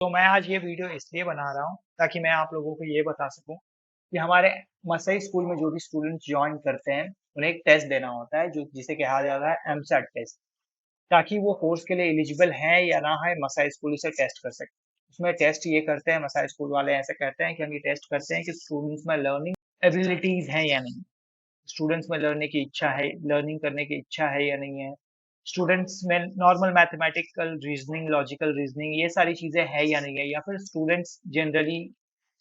तो मैं आज ये वीडियो इसलिए बना रहा हूँ ताकि मैं आप लोगों को ये बता सकूँ कि हमारे मसई स्कूल में जो भी स्टूडेंट्स ज्वाइन करते हैं उन्हें एक टेस्ट देना होता है जो जिसे कहा जाता है एमसेट टेस्ट, ताकि वो कोर्स के लिए एलिजिबल हैं या ना है मसाई स्कूल इसे टेस्ट कर सके। उसमें टेस्ट ये करते हैं, मसाई स्कूल वाले ऐसे कहते हैं कि हम ये टेस्ट करते हैं कि स्टूडेंट्स में लर्निंग एबिलिटीज हैं या नहीं, स्टूडेंट्स में लर्निंग करने की इच्छा है या नहीं है, स्टूडेंट्स में normal mathematical reasoning, logical reasoning ये सारी चीजें है या नहीं है, या फिर स्टूडेंट्स जनरली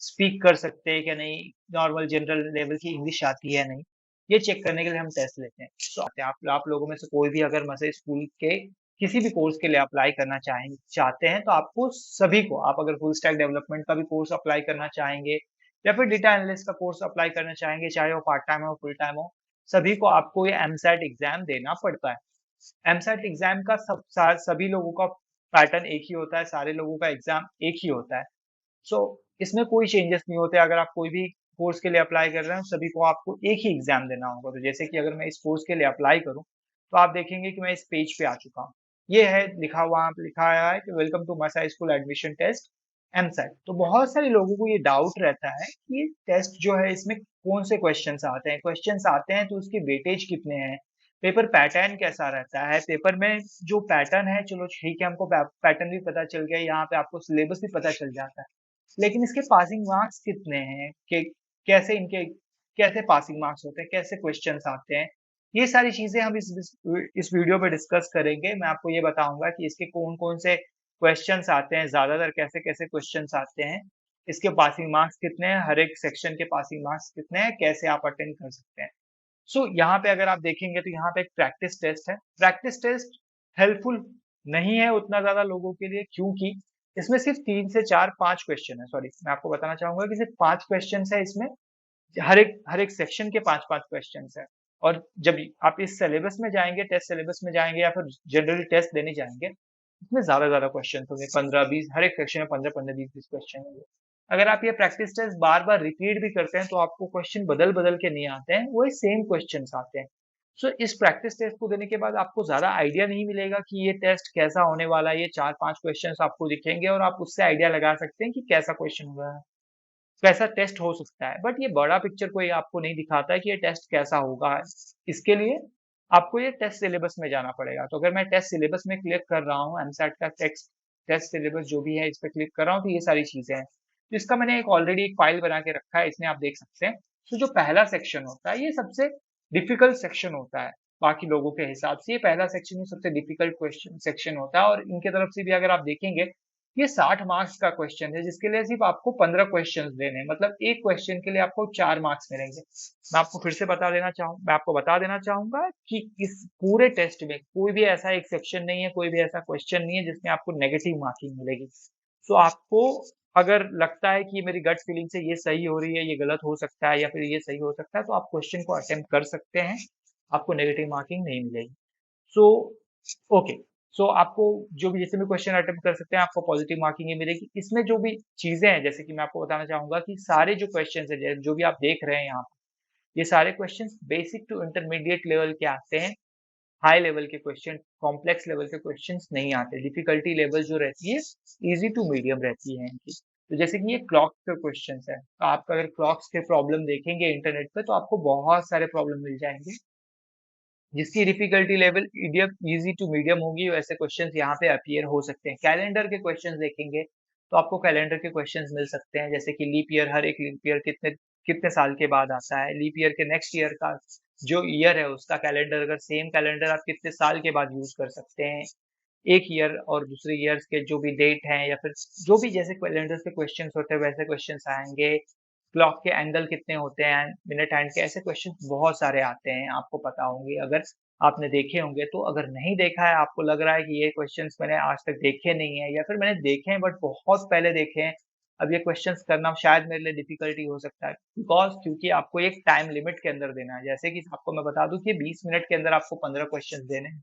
स्पीक कर सकते हैं क्या नहीं, नॉर्मल जनरल लेवल की इंग्लिश आती है नहीं, ये चेक करने के लिए हम टेस्ट लेते हैं। तो आप लोगों में से कोई भी अगर मसे स्कूल के किसी भी कोर्स के लिए अप्लाई करना चाहते हैं तो आपको सभी को, आप अगर फुल स्टैक डेवलपमेंट का भी कोर्स अप्लाई करना चाहेंगे या फिर डेटा एनालिस्ट का कोर्स अप्लाई करना चाहेंगे, चाहे वो पार्ट टाइम हो फुल टाइम हो, सभी को आपको ये एमसेट एग्जाम देना पड़ता है। एमसेट एग्जाम का सभी लोगों का पैटर्न एक ही होता है, सारे लोगों का एग्जाम एक ही होता है। सो इसमें कोई चेंजेस नहीं होते। अगर आप कोई भी कोर्स के लिए अप्लाई कर रहे हैं सभी को आपको एक ही एग्जाम देना होगा। तो जैसे कि अगर मैं इस कोर्स के लिए अप्लाई करूं तो आप देखेंगे कि मैं इस पेज पे आ चुका हूँ। ये है लिखा हुआ, लिखा है कि welcome to Masai school admission test MSAT. तो बहुत सारे लोगों को ये डाउट रहता है कि ये टेस्ट जो है इसमें कौन से क्वेश्चंस आते हैं, क्वेश्चंस आते हैं तो उसके वेटेज कितने हैं, पेपर पैटर्न कैसा रहता है, पेपर में जो पैटर्न है, चलो ठीक है हमको पैटर्न भी पता चल गया, यहाँ पे आपको सिलेबस भी पता चल जाता है, लेकिन इसके पासिंग मार्क्स कितने हैं, कि कैसे इनके कैसे पासिंग मार्क्स होते हैं, कैसे क्वेश्चंस आते हैं, ये सारी चीजें हम इस वीडियो पे डिस्कस करेंगे। मैं आपको ये बताऊंगा कि इसके कौन कौन से क्वेश्चंस आते हैं, ज्यादातर कैसे कैसे क्वेश्चंस आते हैं, इसके पासिंग मार्क्स कितने हैं, हर एक सेक्शन के पासिंग मार्क्स कितने हैं, कैसे आप अटेंड कर सकते हैं। सो यहाँ पे अगर आप देखेंगे तो यहाँ पे एक प्रैक्टिस टेस्ट है। प्रैक्टिस टेस्ट हेल्पफुल नहीं है उतना ज्यादा लोगों के लिए, क्योंकि इसमें सिर्फ 3 से 4 5 क्वेश्चन है। सॉरी, मैं आपको बताना चाहूंगा कि सिर्फ 5 क्वेश्चन है इसमें, हर एक सेक्शन के 5 5 क्वेश्चन है। और जब आप इस सिलेबस में जाएंगे, टेस्ट सिलेबस में जाएंगे या फिर जनरली टेस्ट देने जाएंगे, इसमें ज्यादा ज्यादा क्वेश्चन होंगे, 15 20, हर एक सेक्शन में 15 15 20 20 क्वेश्चन होंगे। अगर आप ये प्रैक्टिस टेस्ट बार बार रिपीट भी करते हैं तो आपको क्वेश्चन बदल बदल के नहीं आते हैं, वही सेम क्वेश्चन आते हैं। सो इस प्रैक्टिस टेस्ट को देने के बाद आपको ज्यादा आइडिया नहीं मिलेगा कि ये टेस्ट कैसा होने वाला है। ये 4 5 क्वेश्चन आपको दिखेंगे और आप उससे आइडिया लगा सकते हैं कि कैसा क्वेश्चन होगा, कैसा टेस्ट हो सकता है, बट ये बड़ा पिक्चर कोई आपको नहीं दिखाता है कि ये टेस्ट कैसा होगा। इसके लिए आपको ये टेस्ट सिलेबस में जाना पड़ेगा। तो अगर मैं टेस्ट सिलेबस में क्लिक कर रहा हूँ, एमसेट का टेक्स्ट टेस्ट सिलेबस जो भी है इस पर क्लिक कर रहा हूँ, तो ये सारी चीजें हैं। तो इसका मैंने एक ऑलरेडी एक फाइल बना के रखा है, इसमें आप देख सकते हैं। तो जो पहला सेक्शन होता है ये सबसे डिफिकल्ट सेक्शन होता है, बाकी लोगों के हिसाब से ये पहला सेक्शन ही सबसे डिफिकल्ट क्वेश्चन सेक्शन होता है। और इनके तरफ से भी अगर आप देखेंगे, ये 60 मार्क्स का क्वेश्चन है जिसके लिए सिर्फ आपको 15 क्वेश्चन देने हैं, मतलब एक क्वेश्चन के लिए आपको 4 मार्क्स मिलेंगे। मैं आपको बता देना चाहूंगा कि इस पूरे टेस्ट में कोई भी ऐसा एक सेक्शन नहीं है, कोई भी ऐसा क्वेश्चन नहीं है जिसमें आपको नेगेटिव मार्किंग मिलेगी। तो आपको अगर लगता है कि ये मेरी गट फीलिंग से ये सही हो रही है, ये गलत हो सकता है या फिर ये सही हो सकता है, तो आप क्वेश्चन को अटेम्प्ट कर सकते हैं, आपको नेगेटिव मार्किंग नहीं मिलेगी। सो ओके, सो आपको जो भी जैसे भी क्वेश्चन अटेम्प्ट कर सकते हैं, आपको पॉजिटिव मार्किंग ही मिलेगी। इसमें जो भी चीजें हैं, जैसे कि मैं आपको बताना चाहूंगा कि सारे जो क्वेश्चन है जो भी आप देख रहे हैं यहाँ, ये सारे question basic to intermediate level के आते हैं। हाई लेवल के क्वेश्चन, कॉम्प्लेक्स लेवल के क्वेश्चंस नहीं आते। डिफिकल्टी लेवल जो रहती है इजी टू मीडियम रहती है इनकी। तो जैसे कि ये क्लॉक के क्वेश्चंस है, तो आप अगर क्लॉक्स के प्रॉब्लम देखेंगे इंटरनेट पे तो आपको बहुत सारे प्रॉब्लम मिल जाएंगे जिसकी difficulty level easy to medium होगी, वैसे क्वेश्चंस यहाँ पे अपीयर हो सकते हैं। कैलेंडर के क्वेश्चंस देखेंगे तो आपको कैलेंडर के क्वेश्चंस मिल सकते हैं, जैसे कि लीप ईयर, हर एक लीप ईयर कितने कितने साल के बाद आता है, लीप ईयर के नेक्स्ट ईयर का जो ईयर है उसका कैलेंडर, अगर सेम कैलेंडर आप कितने साल के बाद यूज कर सकते हैं, एक ईयर और दूसरे ईयर्स के जो भी डेट हैं या फिर जो भी जैसे कैलेंडर के क्वेश्चंस होते हैं वैसे क्वेश्चंस आएंगे। क्लॉक के एंगल कितने होते हैं, मिनट हैंड के, ऐसे क्वेश्चन बहुत सारे आते हैं, आपको पता होंगे अगर आपने देखे होंगे। तो अगर नहीं देखा है, आपको लग रहा है कि ये क्वेश्चंस मैंने आज तक देखे नहीं है या फिर मैंने देखे हैं बट बहुत पहले देखे हैं, अब ये क्वेश्चंस करना शायद मेरे लिए डिफिकल्टी हो सकता है, क्योंकि आपको एक टाइम लिमिट के अंदर देना है। जैसे कि आपको मैं बता दूं कि 20 मिनट के अंदर आपको 15 क्वेश्चन देने हैं,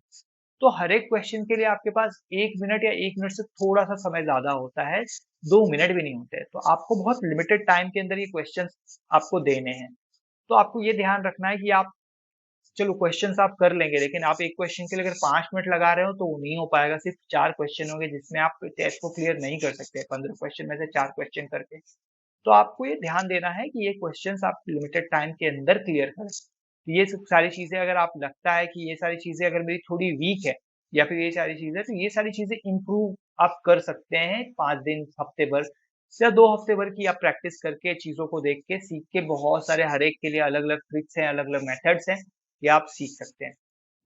तो हर एक क्वेश्चन के लिए आपके पास 1 मिनट या 1 मिनट से थोड़ा सा समय ज्यादा होता है, 2 मिनट भी नहीं होते। तो आपको बहुत लिमिटेड टाइम के अंदर ये क्वेश्चन आपको देने हैं। तो आपको ये ध्यान रखना है कि आप चलो क्वेश्चंस आप कर लेंगे, लेकिन आप एक क्वेश्चन के लिए अगर 5 मिनट लगा रहे हो तो वो नहीं हो पाएगा। सिर्फ 4 क्वेश्चन होंगे जिसमें आप टेस्ट को क्लियर नहीं कर सकते 15 क्वेश्चन में से 4 क्वेश्चन करके। तो आपको ये ध्यान देना है कि ये क्वेश्चंस आप लिमिटेड टाइम के अंदर क्लियर करें। तो ये सब सारी चीजें अगर आप लगता है कि ये सारी चीजें अगर मेरी थोड़ी वीक है या फिर ये सारी चीजें, तो ये सारी चीजें इंप्रूव आप कर सकते हैं 5 दिन, हफ्ते भर या 2 हफ्ते भर की आप प्रैक्टिस करके चीजों को देख के सीख के, बहुत सारे हर एक के लिए अलग अलग ट्रिक्स हैं, अलग अलग मेथड्स हैं, ये आप सीख सकते हैं।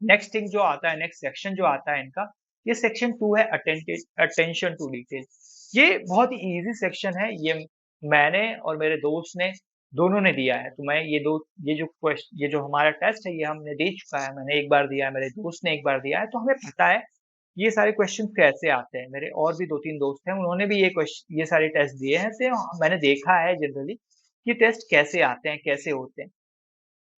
नेक्स्ट थिंग जो आता है, नेक्स्ट सेक्शन जो आता है इनका, ये सेक्शन 2 है अटेंशन टू डिटेल। ये बहुत ही इजी सेक्शन है। ये मैंने और मेरे दोस्त ने दोनों ने दिया है। तो मैं ये जो हमारा टेस्ट है ये हमने दे चुका है। मैंने एक बार दिया है, मेरे दोस्त ने एक बार दिया है, तो हमें पता है ये सारे क्वेश्चन कैसे आते हैं। मेरे और भी 2-3 दोस्त हैं, उन्होंने भी ये सारे टेस्ट दिए हैं, तो मैंने देखा है जनरली ये टेस्ट कैसे आते हैं, कैसे होते हैं।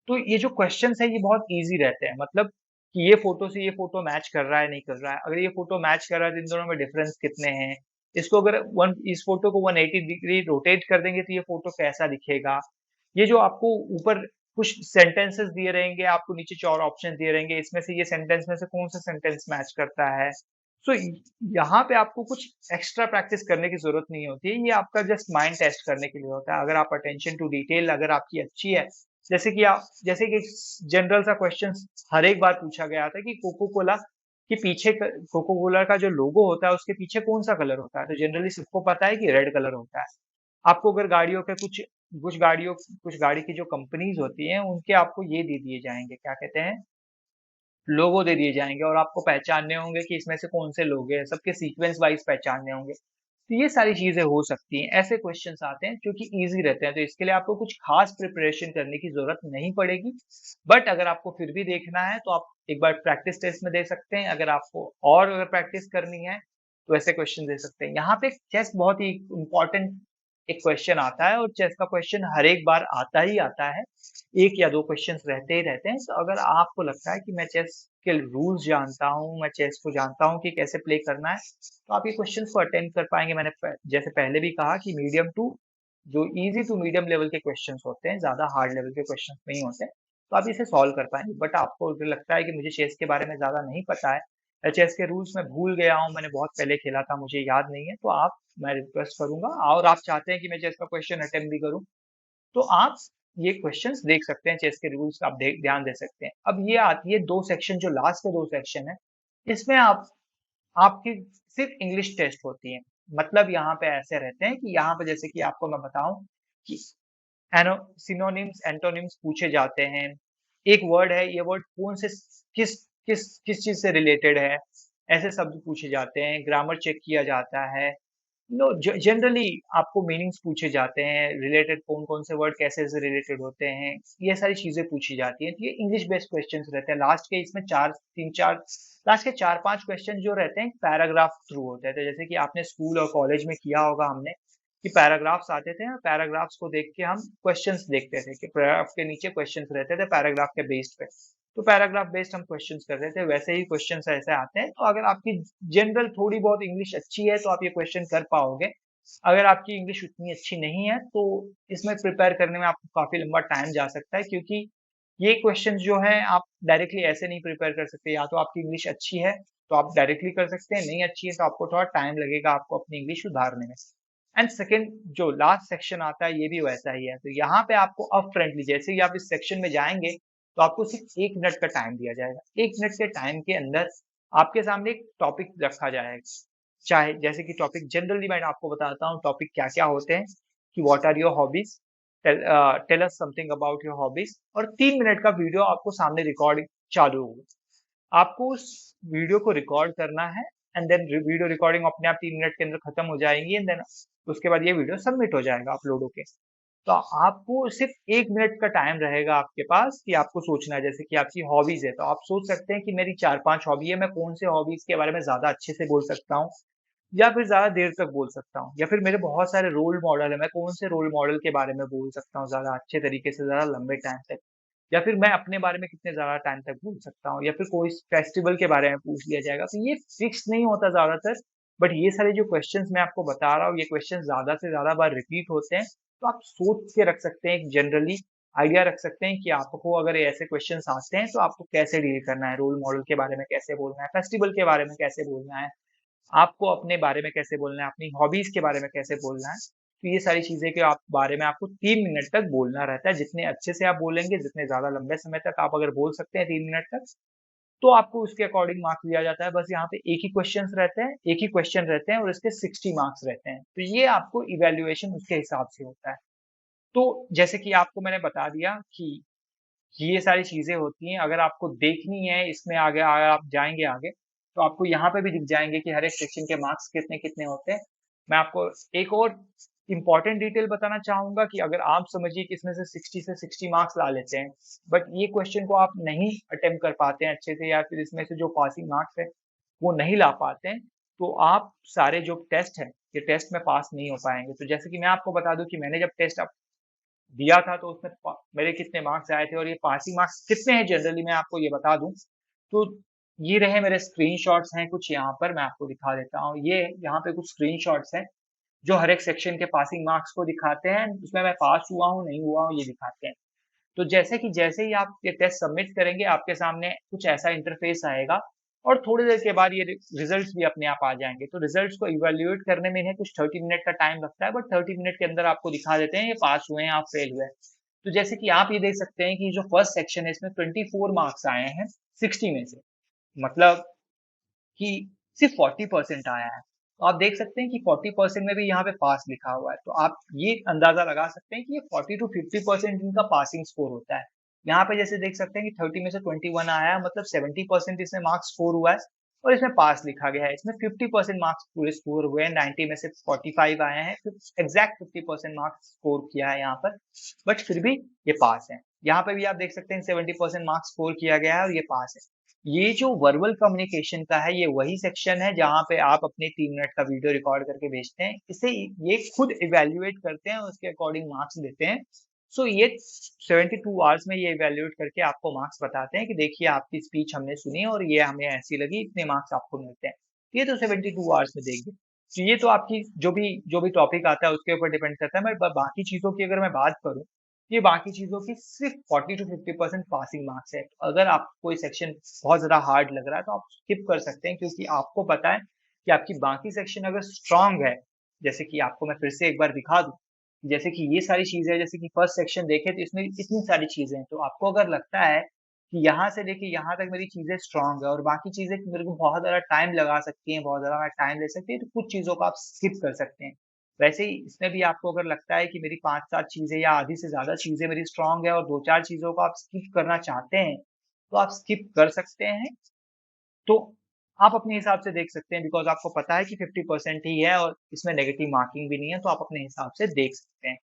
तो ये जो क्वेश्चंस है ये बहुत इजी रहते हैं, मतलब कि ये फोटो से ये फोटो मैच कर रहा है नहीं कर रहा है। अगर ये फोटो मैच कर रहा है तो इन दोनों में डिफरेंस कितने हैं। इसको अगर वन इस फोटो को 180 डिग्री रोटेट कर देंगे तो ये फोटो कैसा दिखेगा। ये जो आपको ऊपर कुछ सेंटेंसेस दिए रहेंगे, आपको नीचे 4 ऑप्शन दिए रहेंगे, इसमें से ये सेंटेंस में से कौन सा सेंटेंस मैच करता है। सो यहाँ पे आपको कुछ एक्स्ट्रा प्रैक्टिस करने की जरूरत नहीं होती है। ये आपका जस्ट माइंड टेस्ट करने के लिए होता है। अगर आप अटेंशन टू डिटेल अगर आपकी अच्छी है, जैसे कि जनरल सा क्वेश्चन हर एक बार पूछा गया था कि कोको कोला का जो लोगो होता है उसके पीछे कौन सा कलर होता है, तो जनरली सबको पता है कि रेड कलर होता है। आपको अगर गाड़ियों के कुछ गाड़ी की जो कंपनीज होती हैं उनके आपको ये दे दिए जाएंगे, क्या कहते हैं, लोगो दे दिए जाएंगे, और आपको पहचानने होंगे कि इसमें से कौन से लोग हैं, सबके सीक्वेंस वाइज पहचानने होंगे। तो ये सारी चीजें हो सकती हैं। ऐसे क्वेश्चंस आते हैं जो कि इजी रहते हैं, तो इसके लिए आपको कुछ खास प्रिपरेशन करने की जरूरत नहीं पड़ेगी। बट अगर आपको फिर भी देखना है तो आप एक बार प्रैक्टिस टेस्ट में दे सकते हैं। अगर आपको और अगर प्रैक्टिस करनी है तो ऐसे क्वेश्चन दे सकते हैं। यहाँ पे चेस बहुत ही इंपॉर्टेंट एक क्वेश्चन आता है, और चेस का क्वेश्चन हर एक बार आता ही आता है। एक या दो क्वेश्चंस रहते ही रहते हैं। तो अगर आपको लगता है कि मैं चेस के रूल्स जानता हूँ, मैं चेस को जानता हूँ कि कैसे प्ले करना है, तो आप ये क्वेश्चंस को अटेंड कर पाएंगे। जैसे पहले भी कहा कि मीडियम टू जो इजी टू मीडियम लेवल के क्वेश्चंस होते हैं, ज्यादा हार्ड लेवल के क्वेश्चंस नहीं होते हैं, तो आप इसे सॉल्व कर पाएंगे। बट आपको अगर लगता है कि मुझे चेस के बारे में ज्यादा नहीं पता है या चेस के रूल्स मैं भूल गया हूँ, मैंने बहुत पहले खेला था, मुझे याद नहीं है, तो आप मैं रिक्वेस्ट करूंगा, और आप चाहते हैं कि मैं चेस का क्वेश्चन अटेम्प्ट भी करूं, तो आप ये क्वेश्चंस देख सकते हैं। चेस के रूल्स का आप ध्यान दे सकते हैं। अब ये आती है दो सेक्शन, जो लास्ट के दो सेक्शन है, इसमें आपकी सिर्फ इंग्लिश टेस्ट होती है। मतलब यहाँ पे ऐसे रहते हैं कि यहाँ पे जैसे कि आपको मैं बताऊं कि सिनोनिम्स एंटोनिम्स पूछे जाते हैं। एक वर्ड है, ये वर्ड कौन से किस किस चीज से रिलेटेड है, ऐसे शब्द पूछे जाते हैं। ग्रामर चेक किया जाता है। नो, जनरली आपको मीनिंग्स पूछे जाते हैं, रिलेटेड कौन कौन से वर्ड कैसे से रिलेटेड होते हैं, ये सारी चीजें पूछी जाती हैं। तो ये इंग्लिश बेस्ड क्वेश्चंस रहते हैं। लास्ट के 4-5 क्वेश्चन जो रहते हैं पैराग्राफ थ्रू होते हैं। तो जैसे कि आपने स्कूल और कॉलेज में किया होगा, हमने कि पैराग्राफ्स आते थे और पैराग्राफ्स को देख के हम क्वेश्चंस देखते थे कि पैराग्राफ के नीचे क्वेश्चंस रहते थे पैराग्राफ के बेस्ड पे। तो पैराग्राफ बेस्ड हम क्वेश्चंस कर रहे थे, वैसे ही क्वेश्चंस ऐसे आते हैं। तो अगर आपकी जनरल थोड़ी बहुत इंग्लिश अच्छी है तो आप ये क्वेश्चन कर पाओगे। अगर आपकी इंग्लिश उतनी अच्छी नहीं है तो इसमें प्रिपेयर करने में आपको काफी लंबा टाइम जा सकता है, क्योंकि ये क्वेश्चन जो है आप डायरेक्टली ऐसे नहीं प्रिपेयर कर सकते। या तो आपकी इंग्लिश अच्छी है तो आप डायरेक्टली कर सकते हैं, नहीं अच्छी है तो आपको थोड़ा टाइम लगेगा आपको अपनी इंग्लिश सुधारने में। एंड सेकेंड जो लास्ट सेक्शन आता है ये भी वैसा ही है। तो यहाँ पे आपको अप फ्रंटली, जैसे ही आप इस सेक्शन में जाएंगे तो आपको सिर्फ 1 मिनट का टाइम दिया जाएगा। 1 मिनट के टाइम के अंदर आपके सामने एक टॉपिक रखा जाएगा। चाहे जैसे कि टॉपिक जनरली मैं आपको बताता हूँ टॉपिक क्या क्या होते हैं, कि what are your hobbies, tell us something about your hobbies, और 3 मिनट का वीडियो आपको सामने रिकॉर्डिंग चालू होगा। आपको उस वीडियो को रिकॉर्ड करना है, एंड देन वीडियो रिकॉर्डिंग अपने आप 3 मिनट के अंदर खत्म हो जाएगी, एंड देन उसके बाद ये वीडियो सबमिट हो जाएगा अपलोड होके। तो आपको सिर्फ 1 मिनट का टाइम रहेगा आपके पास कि आपको सोचना है। जैसे कि आपकी हॉबीज है तो आप सोच सकते हैं कि मेरी 4-5 हॉबी है, मैं कौन से हॉबीज के बारे में ज्यादा अच्छे से बोल सकता हूँ या फिर ज्यादा देर तक बोल सकता हूँ, या फिर मेरे बहुत सारे रोल मॉडल है, मैं कौन से रोल मॉडल के बारे में बोल सकता हूँ ज्यादा अच्छे तरीके से, ज्यादा लंबे टाइम तक, या फिर मैं अपने बारे में कितने ज्यादा टाइम तक बोल सकता हूँ, या फिर कोई फेस्टिवल के बारे में पूछ लिया जाएगा। तो ये फिक्स नहीं होता ज्यादातर, बट ये सारे जो क्वेश्चंस मैं आपको बता रहा हूँ ये क्वेश्चन ज्यादा से ज्यादा बार रिपीट होते हैं। तो आप सोच के रख सकते हैं जनरली आइडिया रख सकते हैं कि आपको अगर ऐसे क्वेश्चंस आते हैं तो आपको कैसे डील करना है, रोल मॉडल के बारे में कैसे बोलना है, फेस्टिवल के बारे में कैसे बोलना है, आपको अपने बारे में कैसे बोलना है, अपनी हॉबीज के बारे में कैसे बोलना है। तो ये सारी चीजें के आप बारे में आपको 3 मिनट तक बोलना रहता है। जितने अच्छे से आप बोलेंगे, जितने ज्यादा लंबे समय तक आप अगर बोल सकते हैं 3 मिनट तक, तो आपको उसके अकॉर्डिंग मार्क्स दिया जाता है। बस यहाँ पे एक ही क्वेश्चंस रहते हैं, एक ही क्वेश्चन रहते हैं और इसके 60 मार्क्स रहते हैं। तो ये आपको इवेल्युएशन उसके हिसाब से होता है। तो जैसे कि आपको मैंने बता दिया कि ये सारी चीजें होती हैं। अगर आपको देखनी है इसमें आगे, अगर आप जाएंगे आगे, तो आपको यहाँ पे भी दिख जाएंगे कि हर एक सेक्शन के मार्क्स कितने कितने होते हैं। मैं आपको एक और इम्पॉर्टेंट डिटेल बताना चाहूंगा कि अगर आप समझिए कि इसमें से 60 से 60 मार्क्स ला लेते हैं, बट ये क्वेश्चन को आप नहीं अटेम्प्ट कर पाते हैं अच्छे से, या फिर इसमें से जो पासिंग मार्क्स है वो नहीं ला पाते हैं, तो आप सारे जो टेस्ट है, ये टेस्ट में पास नहीं हो पाएंगे। तो जैसे कि मैं आपको बता दूं कि मैंने जब टेस्ट दिया था तो उसमें मेरे कितने मार्क्स आए थे और ये पासिंग मार्क्स कितने हैं जनरली मैं आपको ये बता दूं। तो ये रहे मेरे स्क्रीनशॉट्स हैं कुछ, यहाँ पर मैं आपको दिखा देता हूँ। ये यहाँ पे कुछ स्क्रीनशॉट्स हैं जो हर एक सेक्शन के पासिंग मार्क्स को दिखाते हैं, उसमें मैं पास हुआ हूँ नहीं हुआ हूँ ये दिखाते हैं। तो जैसे ही आप ये टेस्ट सबमिट करेंगे, आपके सामने कुछ ऐसा इंटरफेस आएगा और थोड़ी देर के बाद ये रिजल्ट्स भी अपने आप आ जाएंगे। तो रिजल्ट्स को इवेल्युएट करने में इन्हें कुछ 30 मिनट का टाइम लगता है, बट 30 मिनट के अंदर आपको दिखा देते हैं ये पास हुए हैं आप फेल हुए हैं। तो जैसे कि आप ये देख सकते हैं कि जो फर्स्ट सेक्शन है इसमें 24 मार्क्स आए हैं 60 में से, मतलब कि सिर्फ 40% आया है। तो आप देख सकते हैं कि 40% में भी यहाँ पे पास लिखा हुआ है। तो आप ये अंदाजा लगा सकते हैं कि ये 40 to 50% इनका पासिंग स्कोर होता है। यहाँ पे जैसे देख सकते हैं कि 30 में से 21 आया है, मतलब 70% इसमें मार्क्स स्कोर हुआ है और इसमें पास लिखा गया है। इसमें 50% मार्क्स पूरे स्कोर हुए हैं, 90 में से 45 आए हैं, एग्जैक्ट 50% मार्क्स स्कोर किया है यहाँ पर, बट फिर भी ये पास है। यहाँ पे भी आप देख सकते हैं 70% मार्क्स स्कोर किया गया है और ये पास है। ये जो वर्बल कम्युनिकेशन का है, ये वही सेक्शन है जहाँ पे आप अपने 3 मिनट का वीडियो रिकॉर्ड करके भेजते हैं। इसे ये खुद इवेल्युएट करते हैं और उसके अकॉर्डिंग मार्क्स देते हैं। सो ये 72 आवर्स में ये इवेल्युएट करके आपको मार्क्स बताते हैं कि देखिए आपकी स्पीच हमने सुनी और ये हमें ऐसी लगी, इतने मार्क्स आपको मिलते हैं। ये तो 72 आवर्स में देंगे। तो ये तो आपकी जो भी टॉपिक आता है उसके ऊपर डिपेंड करता है। मैं बाकी चीजों की अगर मैं बात करूँ, ये बाकी चीजों की सिर्फ 40 to 50% पासिंग मार्क्स है। तो अगर आपको कोई सेक्शन बहुत ज्यादा हार्ड लग रहा है तो आप स्किप कर सकते हैं, क्योंकि आपको पता है कि आपकी बाकी सेक्शन अगर स्ट्रांग है, जैसे कि आपको मैं फिर से एक बार दिखा दूं, जैसे कि ये सारी चीजें, जैसे कि फर्स्ट सेक्शन देखे तो इसमें इतनी सारी चीजें हैं। तो आपको अगर लगता है कि यहाँ से लेके यहाँ तक मेरी चीजें स्ट्रांग है और बाकी चीजें मेरे को बहुत ज्यादा टाइम लगा सकती हैं, बहुत ज्यादा टाइम ले सकती है, तो कुछ चीजों को आप स्किप कर सकते हैं। वैसे ही इसमें भी आपको अगर लगता है कि मेरी 5-7 चीजें या आधी से ज्यादा चीजें मेरी स्ट्रांग है और 2-4 चीजों को आप स्किप करना चाहते हैं, तो आप स्किप कर सकते हैं। तो आप अपने हिसाब से देख सकते हैं, बिकॉज आपको पता है कि 50% ही है और इसमें नेगेटिव मार्किंग भी नहीं है, तो आप अपने हिसाब से देख सकते हैं।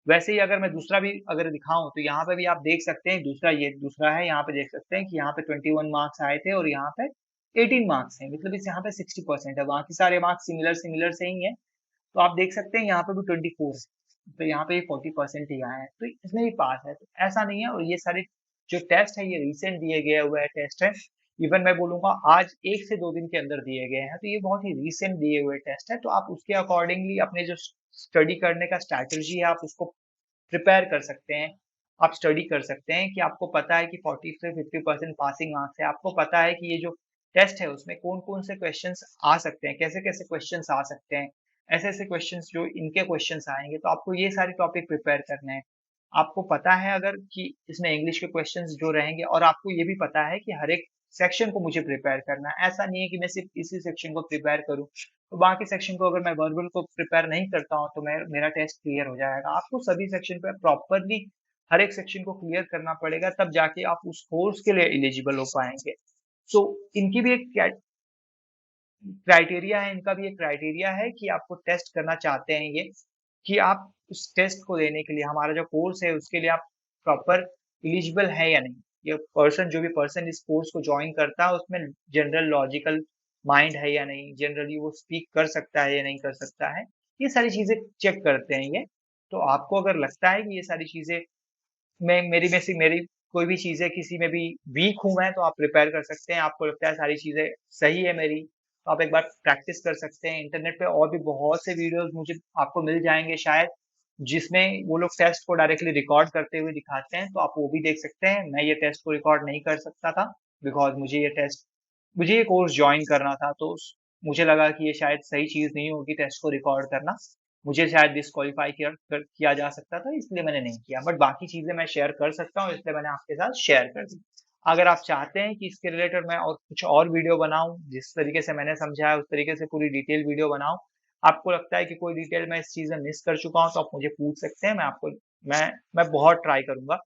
वैसे ही अगर मैं दूसरा भी अगर दिखाऊं तो यहाँ पे भी आप देख सकते हैं, दूसरा है, यहाँ पे देख सकते हैं कि यहाँ पे 21 मार्क्स आए थे और यहाँ पे 18 मार्क्स हैं, मतलब इस यहाँ पे 60% है, बाकी सारे मार्क्स सिमिलर सिमिलर से ही है। तो आप देख सकते हैं यहाँ पे भी 24 है, तो यहाँ पे 40% ही आया है, तो इसमें भी पास है। तो ऐसा नहीं है। और ये सारे जो टेस्ट है ये रिसेंट दिए गए हुए टेस्ट है, इवन मैं बोलूंगा आज 1 से 2 दिन के अंदर दिए गए हैं, तो ये बहुत ही रिसेंट दिए हुए टेस्ट है। तो आप उसके अकॉर्डिंगली अपने जो स्टडी करने का स्ट्रैटेजी है आप उसको प्रिपेयर कर सकते हैं। आप स्टडी कर सकते हैं कि आपको पता है कि 40 से 50% पासिंग मार्क्स है, आपको पता है कि ये जो टेस्ट है उसमें कौन कौन से क्वेश्चंस आ सकते हैं, कैसे कैसे क्वेश्चंस आ सकते हैं, ऐसे ऐसे क्वेश्चंस जो इनके क्वेश्चंस आएंगे, तो आपको ये सारे टॉपिक प्रिपेयर करने हैं। आपको पता है अगर कि इसमें इंग्लिश के क्वेश्चंस जो रहेंगे, और आपको ये भी पता है कि हर एक सेक्शन को मुझे प्रिपेयर करना है। ऐसा नहीं है कि मैं सिर्फ इसी सेक्शन को प्रिपेयर करूं, तो बाकी सेक्शन को अगर मैं वर्बल को प्रिपेयर नहीं करता हूं तो मेरा टेस्ट क्लियर हो जाएगा। आपको सभी सेक्शन पे प्रॉपरली हर एक सेक्शन को क्लियर करना पड़ेगा, तब जाके आप उस कोर्स के लिए एलिजिबल हो पाएंगे। सो इनकी भी एक क्राइटेरिया है, इनका भी एक क्राइटेरिया है कि आपको टेस्ट करना चाहते हैं ये, कि आप उस टेस्ट को देने के लिए, हमारा जो कोर्स है उसके लिए आप प्रॉपर एलिजिबल है या नहीं। ये जो भी पर्सन इस कोर्स को ज्वाइन करता है उसमें जनरल लॉजिकल माइंड है या नहीं, जनरली वो स्पीक कर सकता है या नहीं कर सकता है, ये सारी चीजें चेक करते हैं ये। तो आपको अगर लगता है कि ये सारी चीजें मेरी कोई भी चीजें किसी में भी वीक हूं मैं, तो आप प्रिपेयर कर सकते हैं। आपको लगता है सारी चीजें सही है मेरी, तो आप एक बार प्रैक्टिस कर सकते हैं। इंटरनेट पे और भी बहुत से वीडियोस मुझे आपको मिल जाएंगे शायद, जिसमें वो लोग टेस्ट को डायरेक्टली रिकॉर्ड करते हुए दिखाते हैं, तो आप वो भी देख सकते हैं। मैं ये टेस्ट को रिकॉर्ड नहीं कर सकता था बिकॉज़ मुझे ये कोर्स जॉइन करना था, तो मुझे लगा कि ये शायद सही चीज़ नहीं होगी टेस्ट को रिकॉर्ड करना। मुझे शायद डिस्क्वालीफाई किया जा सकता था, इसलिए मैंने नहीं किया। बट बाकी चीज़ें मैं शेयर कर सकता हूँ, इसलिए मैंने आपके साथ शेयर कर दी। अगर आप चाहते हैं कि इसके रिलेटेड मैं और कुछ और वीडियो बनाऊँ, जिस तरीके से मैंने समझाया उस तरीके से पूरी डिटेल वीडियो बनाऊँ, आपको लगता है कि कोई डिटेल मैं इस चीज़ में मिस कर चुका हूँ, तो आप मुझे पूछ सकते हैं। मैं मैं बहुत ट्राई करूँगा।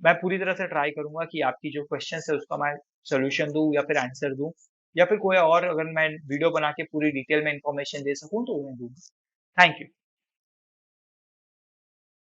मैं पूरी तरह से ट्राई करूँगा कि आपकी जो क्वेश्चन्स है उसका मैं सॉल्यूशन दूँ या फिर आंसर दूँ, या फिर कोई और अगर मैं वीडियो बना के पूरी डिटेल में इन्फॉर्मेशन दे सकूँ तो मैं दूँगा। Thank you.